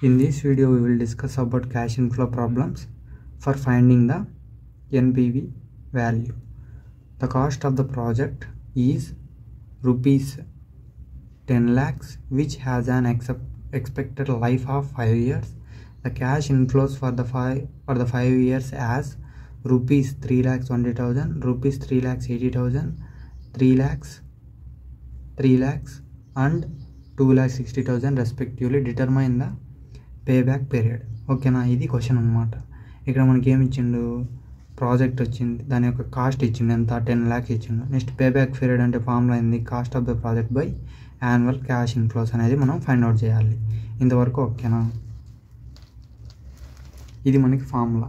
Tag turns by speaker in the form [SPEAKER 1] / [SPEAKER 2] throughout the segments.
[SPEAKER 1] In this video, we will discuss about cash inflow problems for finding the NPV value. The cost of the project is rupees 10 lakhs, which has an expected life of 5 years. The cash inflows for the 5 years as rupees 3,20,000, rupees 3,80,000, 3 lakhs and 2,60,000 respectively. Determine the payback period. ఓకేనా, ఇది question అనమాట. ఇక్కడ మనకి ఏమి ఇచ్చిండు, project వచ్చింది, దాని యొక్క కాస్ట్ ఇచ్చిండు, ఎంత 10 lakhs ఇచ్చిండు. నెక్స్ట్ పేబ్యాక్ పీరియడ్ అంటే ఫార్ములా అయింది cost of the project by annual cash inflows అనేది మనం ఫైండ్ అవుట్ చేయాలి. ఇంతవరకు ఓకేనా. ఇది మనకి ఫార్ములా.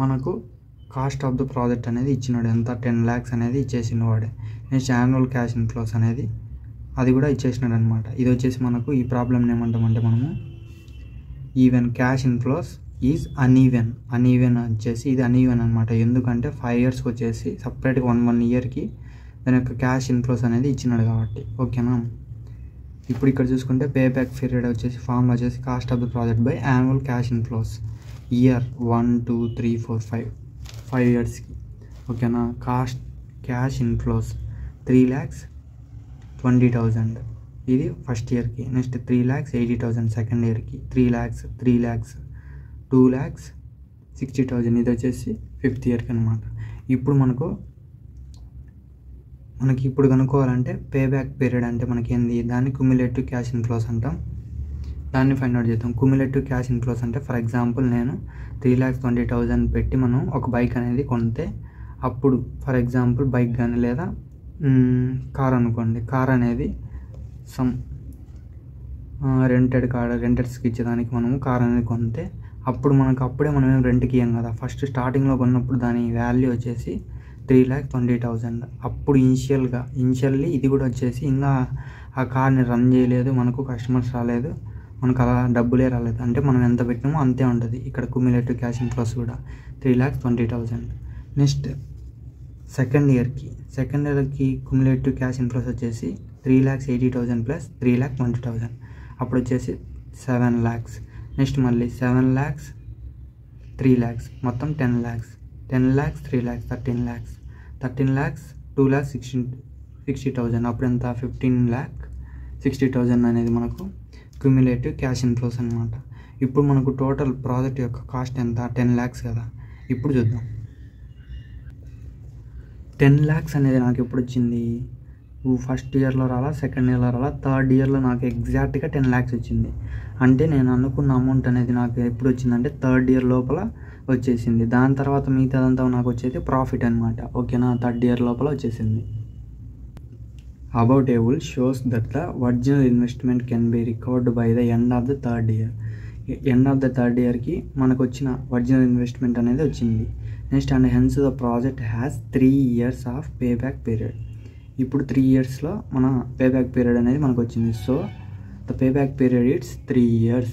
[SPEAKER 1] మనకు కాస్ట్ ఆఫ్ ద ప్రాజెక్ట్ అనేది ఇచ్చినాడు, ఎంత 10 lakhs అనేది ఇచ్చేసిన వాడే. నెక్స్ట్ యాన్యువల్ క్యాష్ ఇన్ఫ్లోస్ అనేది అది కూడా ఇచ్చేసినాడు అనమాట. ఇది వచ్చేసి మనకు ఈ ప్రాబ్లమ్ని ఏమంటామంటే మనము even cash inflows is uneven వచ్చేసి ఇది అన్ఈవెన్ అనమాట. ఎందుకంటే 5 yearsకి వచ్చేసి సపరేట్గా 1 yearకి దాని యొక్క క్యాష్ ఇన్ఫ్లోస్ అనేది ఇచ్చినాడు కాబట్టి. ఓకేనా, ఇప్పుడు ఇక్కడ చూసుకుంటే పేబ్యాక్ పీరియడ్ వచ్చేసి ఫార్ములా వచ్చేసి cost of the project by annual cash inflows year 1, 2, 3, 4, 5 yearsకి. ఓకేనా, క్యాష్ ఇన్ఫ్లోస్ 3,20,000 ఇది ఫస్ట్ ఇయర్కి. నెక్స్ట్ 3,80,000 సెకండ్ ఇయర్కి, 3 lakhs, 2,60,000 ఇది వచ్చేసి 5th yearకి అనమాట. ఇప్పుడు మనకి ఇప్పుడు కనుక్కోవాలంటే పేబ్యాక్ పీరియడ్ అంటే మనకి ఏంది, దాన్ని క్యుములేటివ్ క్యాష్ ఇన్ఫ్లోస్ అంటాం. దాన్ని ఫైండ్ అవుట్ చేద్దాం. క్యుములేటివ్ క్యాష్ ఇన్ఫ్లోస్ అంటే ఫర్ ఎగ్జాంపుల్ నేను 3,20,000 పెట్టి మనం ఒక బైక్ అనేది కొంటే, అప్పుడు ఫర్ ఎగ్జాంపుల్ బైక్ కానీ లేదా కార్ అనుకోండి, కార్ అనేది సమ్ రెంటెడ్స్కి ఇచ్చేదానికి మనము కార్ అనేది కొంటే, అప్పుడు అప్పుడే మనం ఏం రెంట్కి ఇవ్వం కదా. ఫస్ట్ స్టార్టింగ్లో కొన్నప్పుడు దాని వాల్యూ వచ్చేసి 3,20,000. అప్పుడు ఇనిషియల్లీ ఇది కూడా వచ్చేసి ఇంకా ఆ కార్ని రన్ చేయలేదు, మనకు కస్టమర్స్ రాలేదు, మనకు అలా డబ్బులే రాలేదు. అంటే మనం ఎంత పెట్టినామో అంతే ఉంటుంది. ఇక్కడ క్యుములేటివ్ క్యాష్ ఇన్ఫ్లోస్ కూడా 3,20,000. నెక్స్ట్ సెకండ్ ఇయర్కి క్యుములేటివ్ క్యాష్ ఇన్ఫ్లోస్ వచ్చేసి 3,80,000 ప్లస్ 3,20,000, అప్పుడు వచ్చేసి 7 lakhs. నెక్స్ట్ మళ్ళీ 7 lakhs, 3 lakhs, మొత్తం 10 lakhs, 10 lakhs, 3 lakhs, 13 lakhs, 13 lakhs, 2,60,000, అప్పుడు ఎంత 15,60,000 అనేది మనకు క్యుములేటివ్ క్యాష్ ఇన్ఫ్లోస్ అనమాట. ఇప్పుడు మనకు టోటల్ ప్రాజెక్ట్ యొక్క కాస్ట్ ఎంత, 10 lakhs కదా. ఇప్పుడు చూద్దాం 10 lakhs అనేది నాకు ఎప్పుడు వచ్చింది, ఫస్ట్ ఇయర్లో రాలా, సెకండ్ ఇయర్లో రాలా, థర్డ్ ఇయర్లో నాకు ఎగ్జాక్ట్గా 10 lakhs వచ్చింది. అంటే నేను అనుకున్న అమౌంట్ అనేది నాకు ఎప్పుడు వచ్చిందంటే థర్డ్ ఇయర్ లోపల వచ్చేసింది. దాని తర్వాత మిగతాదంతా నాకు వచ్చేది ప్రాఫిట్ అనమాట. ఓకేనా, థర్డ్ ఇయర్ లోపల వచ్చేసింది. Above table shows that the original investment can be recovered by the end of the third ఇయర్కి మనకు వచ్చిన ఒరిజినల్ ఇన్వెస్ట్మెంట్ అనేది వచ్చింది. Next and hence the project has 3 years of payback period. ఇప్పుడు 3 yearsలో మన పేబ్యాక్ పీరియడ్ అనేది మనకు వచ్చింది. So the payback period it's 3 years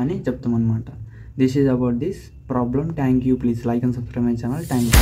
[SPEAKER 1] అని చెప్తాం అనమాట. This is about this problem. Thank you. Please like and subscribe my channel. Thank you.